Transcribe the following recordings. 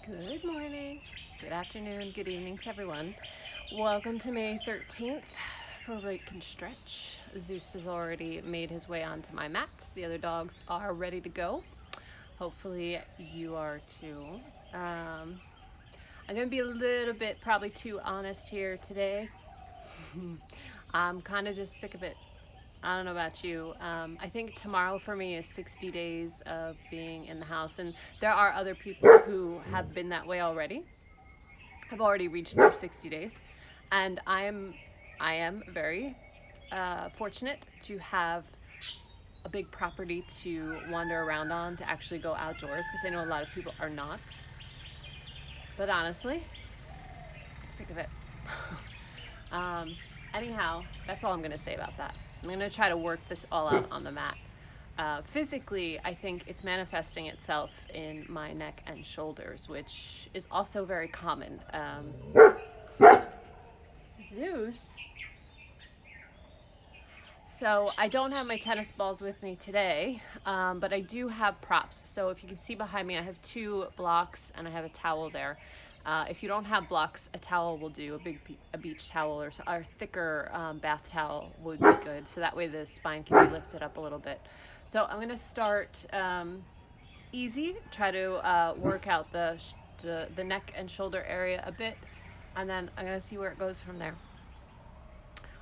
Good morning, good afternoon, good evening to everyone. Welcome to May 13th for Wake and Stretch. Zeus has already made his way onto my mats. The other dogs are ready to go. Hopefully you are too. I'm going to be a little bit probably too honest here today. I'm kind of just sick of it. I don't know about you. I think tomorrow for me is 60 days of being in the house, and there are other people who have been that way already. Have already reached their 60 days, and I am very fortunate to have a big property to wander around on, to actually go outdoors, because I know a lot of people are not. But honestly, I'm sick of it. Anyhow, that's all I'm going to say about that. I'm going to try to work this all out on the mat. Physically, I think it's manifesting itself in my neck and shoulders, which is also very common. Zeus. So I don't have my tennis balls with me today, but I do have props. So if you can see behind me, I have 2 blocks and I have a towel there. If you don't have blocks, a towel will do. A beach towel or a thicker bath towel would be good. So that way the spine can be lifted up a little bit. So I'm going to start easy, try to work out the neck and shoulder area a bit, and then I'm going to see where it goes from there.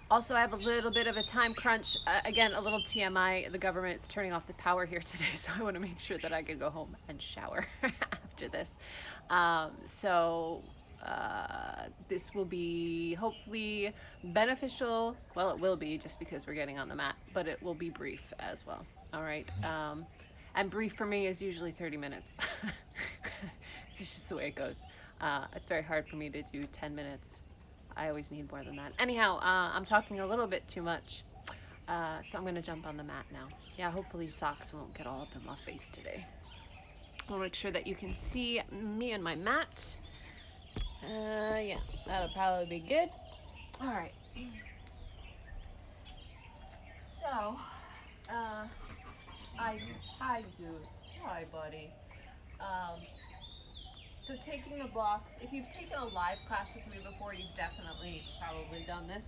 Also, I have a little bit of a time crunch. Again, a little TMI. The government's turning off the power here today, so I want to make sure that I can go home and shower after this. This will be hopefully beneficial. Well, it will be just because we're getting on the mat, but it will be brief as well. All right. And brief for me is usually 30 minutes. It's just the way it goes. It's very hard for me to do 10 minutes. I always need more than that. Anyhow, I'm talking a little bit too much, so I'm going to jump on the mat now. Yeah, hopefully socks won't get all up in my face today. I'll make sure that you can see me and my mat. Yeah, that'll probably be good. All right. So, hi Zeus. Hi, buddy. So taking the blocks, if you've taken a live class with me before, you've definitely probably done this.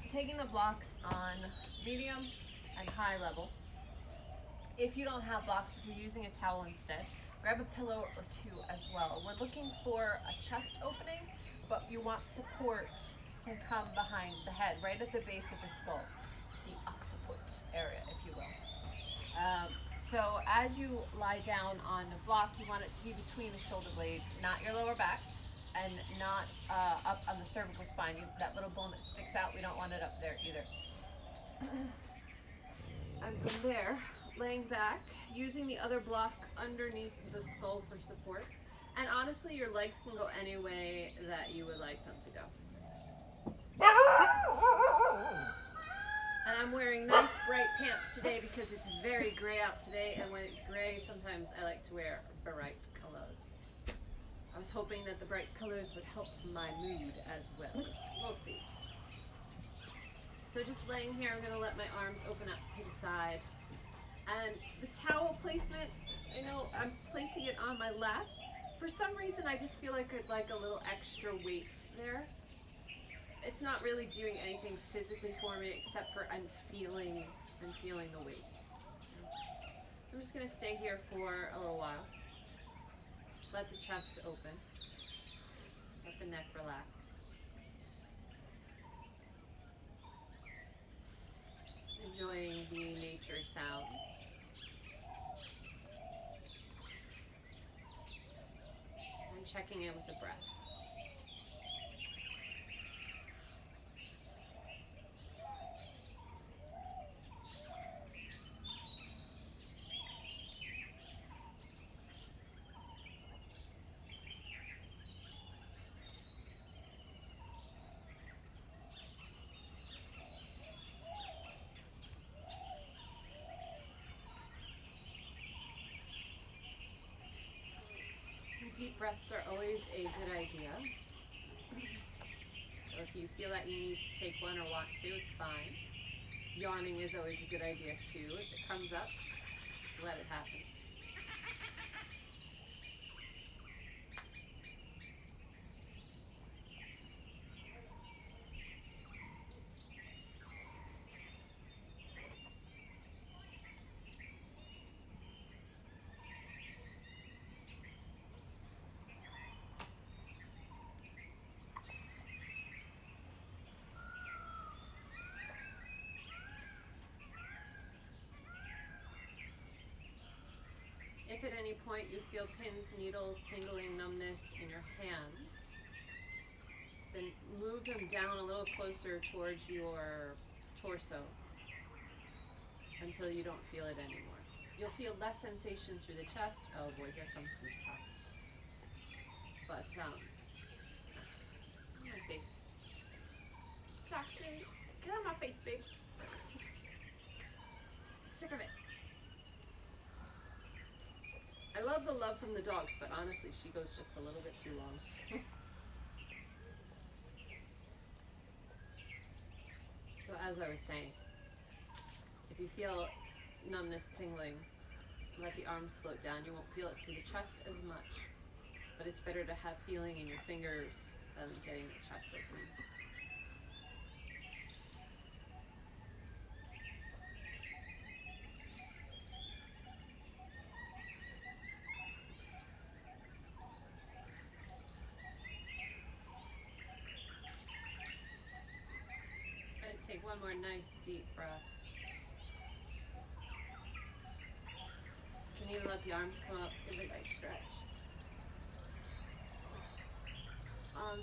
Taking the blocks on medium and high level. If you don't have blocks, if you're using a towel instead, grab a pillow or 2 as well. We're looking for a chest opening, but you want support to come behind the head, right at the base of the skull, the occiput area, if you will. So as you lie down on the block, you want it to be between the shoulder blades, not your lower back, and not up on the cervical spine. That little bone that sticks out, we don't want it up there either. And from there, laying back, using the other block underneath the skull for support. And honestly, your legs can go any way that you would like them to go. And I'm wearing nice bright pants today because it's very gray out today, and when it's gray, sometimes I like to wear bright colors. I was hoping that the bright colors would help my mood as well. We'll see. So just laying here, I'm going to let my arms open up to the side. And the towel placement, I know I'm placing it on my lap. For some reason, I just feel like I'd like a little extra weight there. It's not really doing anything physically for me except for I'm feeling the weight. I'm just going to stay here for a little while. Let the chest open. Let the neck relax. Enjoying the nature sounds. And checking in with the breath. Deep breaths are always a good idea. So if you feel that you need to take one or want to, it's fine. Yawning is always a good idea too. If it comes up, let it happen. If at any point you feel pins, needles, tingling, numbness in your hands, then move them down a little closer towards your torso until you don't feel it anymore. You'll feel less sensation through the chest. Oh boy, here comes some socks. But, my face. Socks, baby. Get out of my face, babe. Sick of it. I love the love from the dogs, but honestly, she goes just a little bit too long. So as I was saying, if you feel numbness, tingling, let the arms float down. You won't feel it through the chest as much, but it's better to have feeling in your fingers than getting the chest open. Take one more nice deep breath. You can even let the arms come up, give a nice stretch.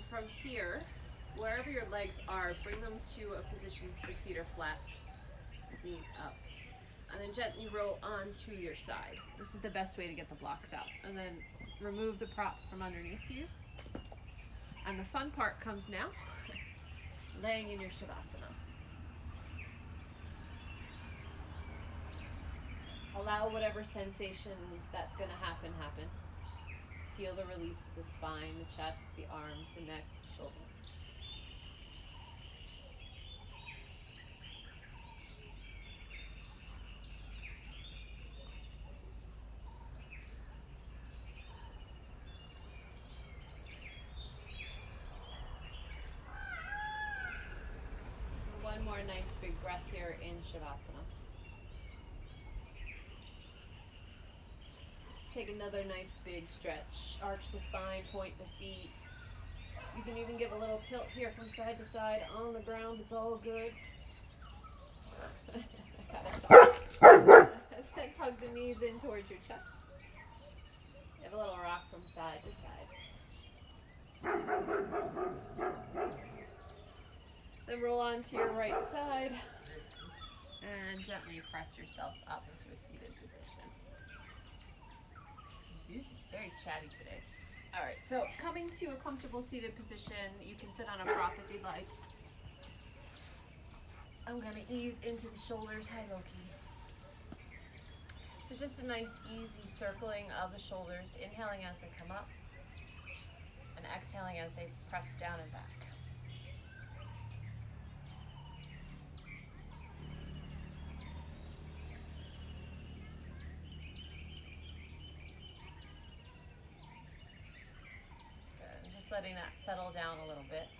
From here, wherever your legs are, bring them to a position so the feet are flat, knees up. And then gently roll onto your side. This is the best way to get the blocks out. And then remove the props from underneath you. And the fun part comes now, laying in your Shavasana. Allow whatever sensations that's going to happen. Feel the release of the spine, the chest, the arms, the neck, the shoulder. And one more nice big breath here in Shavasana. Take another nice big stretch. Arch the spine, point the feet. You can even give a little tilt here from side to side on the ground. It's all good. Hug the knees in towards your chest. Give a little rock from side to side. Then roll onto your right side and gently press yourself up into a seated position. Zeus is very chatty today. All right, so coming to a comfortable seated position, you can sit on a prop if you'd like. I'm gonna ease into the shoulders. Hi, Lokey. So just a nice easy circling of the shoulders, inhaling as they come up and exhaling as they press down and back. Letting that settle down a little bit.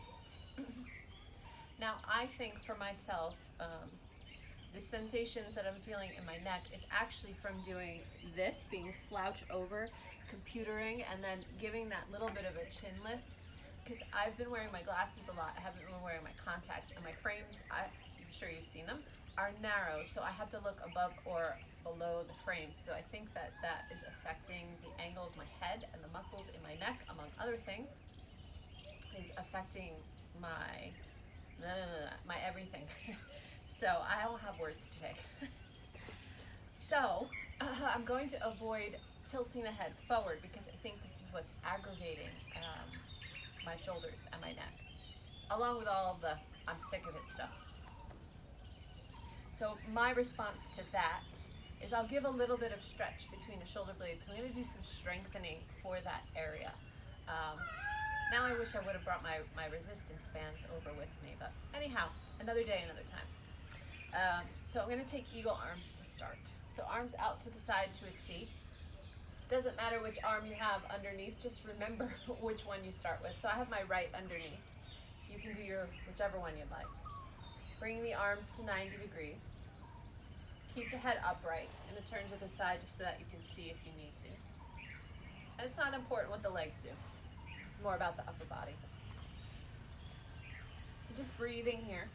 Now, I think for myself, the sensations that I'm feeling in my neck is actually from doing this, being slouched over, computering, and then giving that little bit of a chin lift, because I've been wearing my glasses a lot. I haven't been wearing my contacts, and my frames, I'm sure you've seen them, are narrow, so I have to look above or below the frames. So I think that that is affecting the angle of my head and the muscles in my neck, among other things, is affecting my everything. So I don't have words today. So I'm going to avoid tilting the head forward because I think this is what's aggravating my shoulders and my neck, along with all of the I'm sick of it stuff. So my response to that is I'll give a little bit of stretch between the shoulder blades. I'm going to do some strengthening for that area. Now I wish I would have brought my resistance bands over with me, but anyhow, another day, another time. So I'm going to take eagle arms to start. So arms out to the side to a T. Doesn't matter which arm you have underneath, just remember which one you start with. So I have my right underneath. You can do your whichever one you'd like. Bring the arms to 90 degrees. Keep the head upright and a turn to the side just so that you can see if you need to. And it's not important what the legs do. More about the upper body. Just breathing here.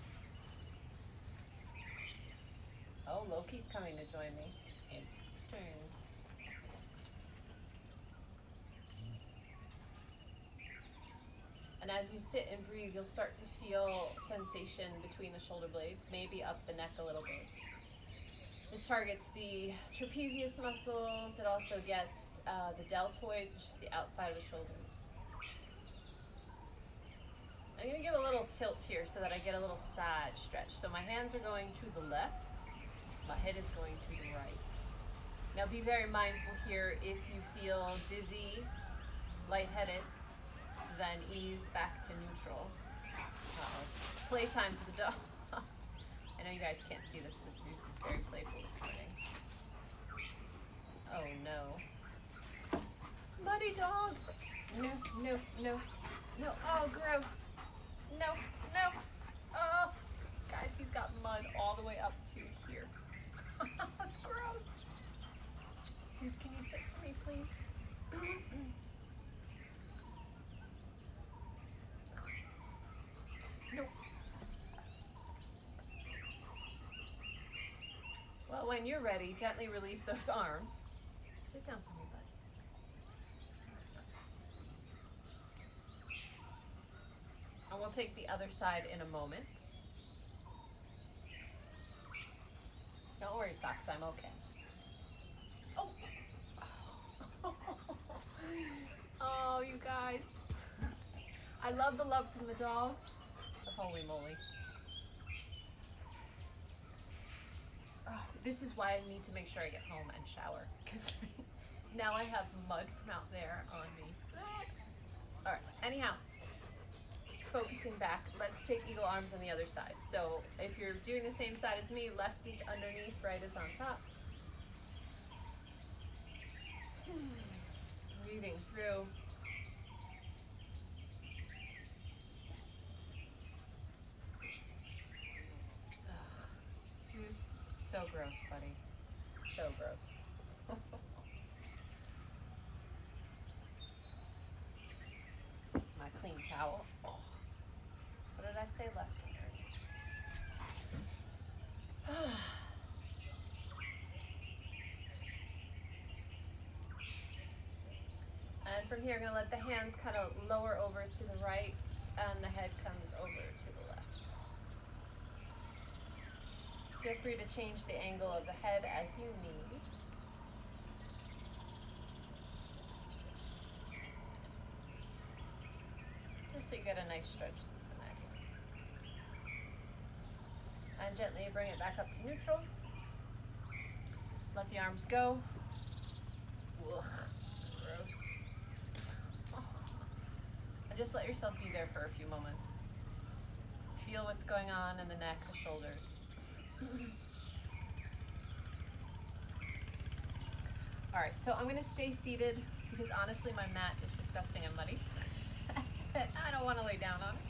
Oh, Lokey's coming to join me. Interesting. And as you sit and breathe, you'll start to feel sensation between the shoulder blades, maybe up the neck a little bit. This targets the trapezius muscles. It also gets the deltoids, which is the outside of the shoulders. I'm going to give a little tilt here so that I get a little side stretch. So my hands are going to the left, my head is going to the right. Now be very mindful here, if you feel dizzy, lightheaded, then ease back to neutral. Playtime for the dogs. I know you guys can't see this, but Zeus is very playful this morning. Oh no. Muddy dog! No, no, no, no. Oh, gross. No, no. Oh, guys, he's got mud all the way up to here. That's gross. Zeus, can you sit for me, please? No. Well, when you're ready, gently release those arms. Sit down for me, bud. And we'll take the other side in a moment. Don't worry, Socks, I'm okay. Oh! Oh, you guys. I love the love from the dogs. Holy moly. Oh, this is why I need to make sure I get home and shower, because now I have mud from out there on me. All right, anyhow, focusing back, let's take eagle arms on the other side. So if you're doing the same side as me, left is underneath, right is on top. Breathing through. Zeus, so gross, buddy. So gross. My clean towel. Oh. What did I say? Left under. And from here, I'm going to let the hands kind of lower over to the right, and the head comes over to the left. Feel free to change the angle of the head as you need. Just so you get a nice stretch to the neck. And gently bring it back up to neutral. Let the arms go. Ugh, gross. Oh. And just let yourself be there for a few moments. Feel what's going on in the neck, the shoulders. All right, so I'm going to stay seated because honestly my mat is disgusting and muddy. I don't want to lay down on it.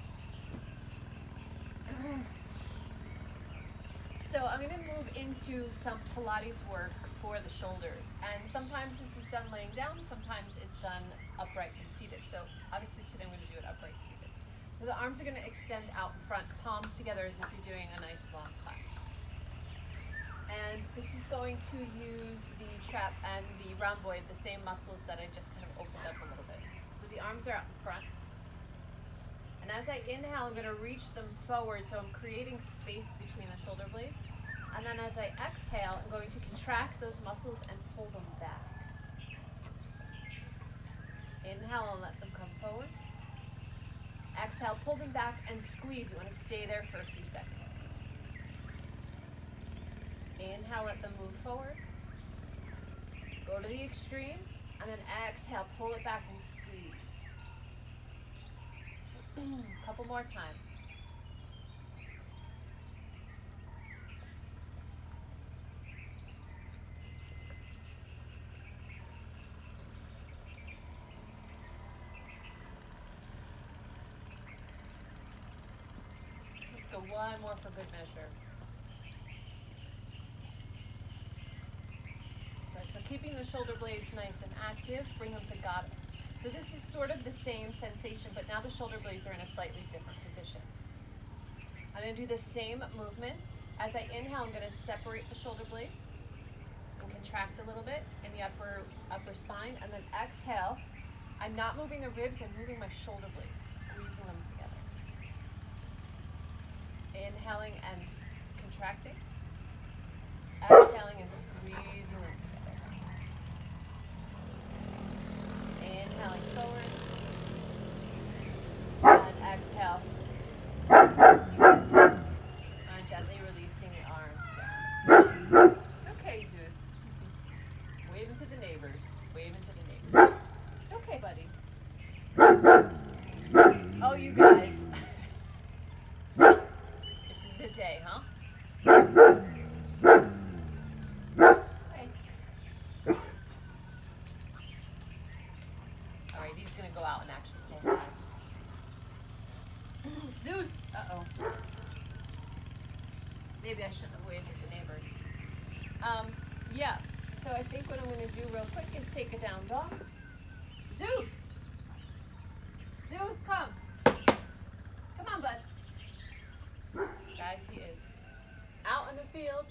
So I'm going to move into some Pilates work for the shoulders. And sometimes this is done laying down, sometimes it's done upright and seated. So obviously today I'm going to do it upright and seated. So the arms are going to extend out in front, palms together as if you're doing a nice long clap. And this is going to use the trap and the rhomboid, the same muscles that I just kind of opened up a little bit. So the arms are out in front. And as I inhale, I'm going to reach them forward, so I'm creating space between the shoulder blades. And then as I exhale, I'm going to contract those muscles and pull them back. Inhale and let them come forward. Exhale, pull them back and squeeze. You want to stay there for a few seconds. Inhale, let them move forward. Go to the extreme, and then exhale, pull it back and squeeze. A couple more times. Let's go one more for good measure. So keeping the shoulder blades nice and active, bring them to goddess. So this is sort of the same sensation, but now the shoulder blades are in a slightly different position. I'm going to do the same movement. As I inhale, I'm going to separate the shoulder blades and contract a little bit in the upper spine. And then exhale, I'm not moving the ribs, I'm moving my shoulder blades, squeezing them Inhaling and contracting. Exhaling and squeezing them together. Inhaling forward. And exhale. Squeeze. And gently releasing the arms down. It's okay, Zeus. Waving to the neighbors. Waving to the neighbors. It's okay, buddy. Oh, you guys. This is the day, huh? Hey. Alright, he's gonna go out and actually say hi. Zeus! Uh-oh. Maybe I shouldn't have waved at the neighbors. Yeah. So I think what I'm gonna do real quick is take a down dog. Zeus! Zeus, come! Come on, bud. Guys, he is out in the field.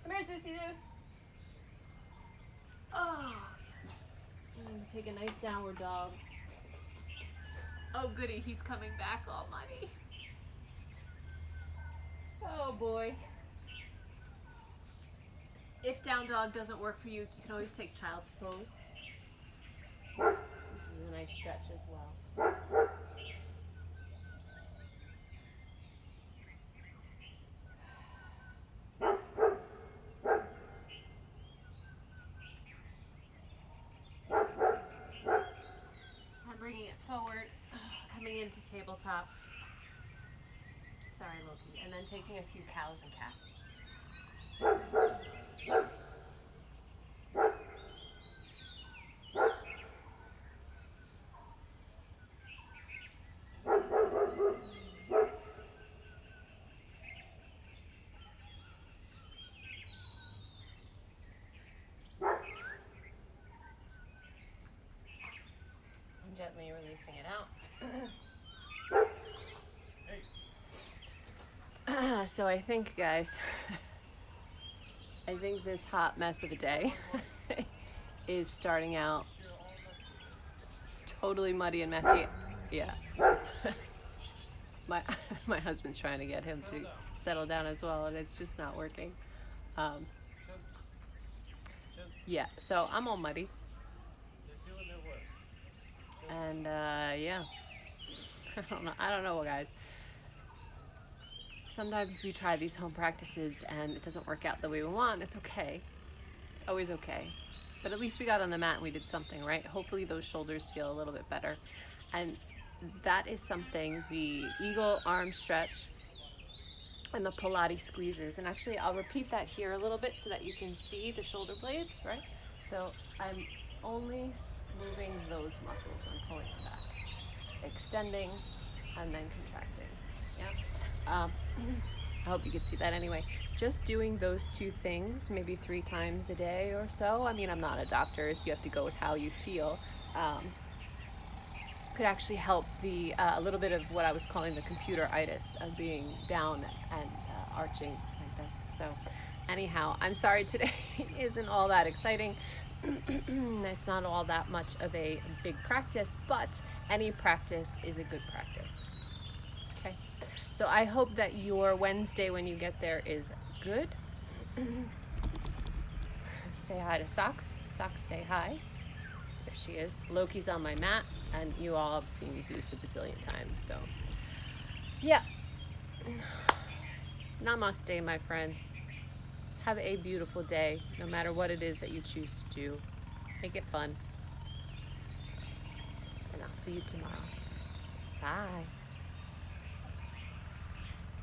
Come here, Zeusy Zeus. Oh, yes. I'm going to take a nice downward dog. Oh, goody, he's coming back all muddy. Oh, boy. If down dog doesn't work for you, you can always take child's pose. This is a nice stretch as well. Bringing it forward, coming into tabletop. Sorry, Lokey. And then taking a few cows and cats. Gently releasing it out. So I think, guys, I think this hot mess of a day is starting out totally muddy and messy. Yeah. My husband's trying to get him to settle down as well, and it's just not working. Yeah, so I'm all muddy. And yeah, I don't know, guys. Sometimes we try these home practices and it doesn't work out the way we want. It's okay. It's always okay. But at least we got on the mat and we did something, right? Hopefully those shoulders feel a little bit better. And that is something, the eagle arm stretch and the Pilates squeezes. And actually I'll repeat that here a little bit so that you can see the shoulder blades, right? So I'm only moving those muscles and pulling them back, extending and then contracting. Yeah. I hope you could see that anyway. Just doing those two things maybe 3 times a day or so. I mean, I'm not a doctor. You have to go with how you feel. Could actually help the a little bit of what I was calling the computer-itis of being down and arching like this. So anyhow, I'm sorry today isn't all that exciting. It's not all that much of a big practice, but any practice is a good practice. Okay, so I hope that your Wednesday when you get there is good. Say hi to Socks. Socks, say hi. There she is. Lokey's on my mat, and you all have seen Zeus a bazillion times, so yeah. Namaste, my friends. Have a beautiful day, no matter what it is that you choose to do. Make it fun. And I'll see you tomorrow. Bye.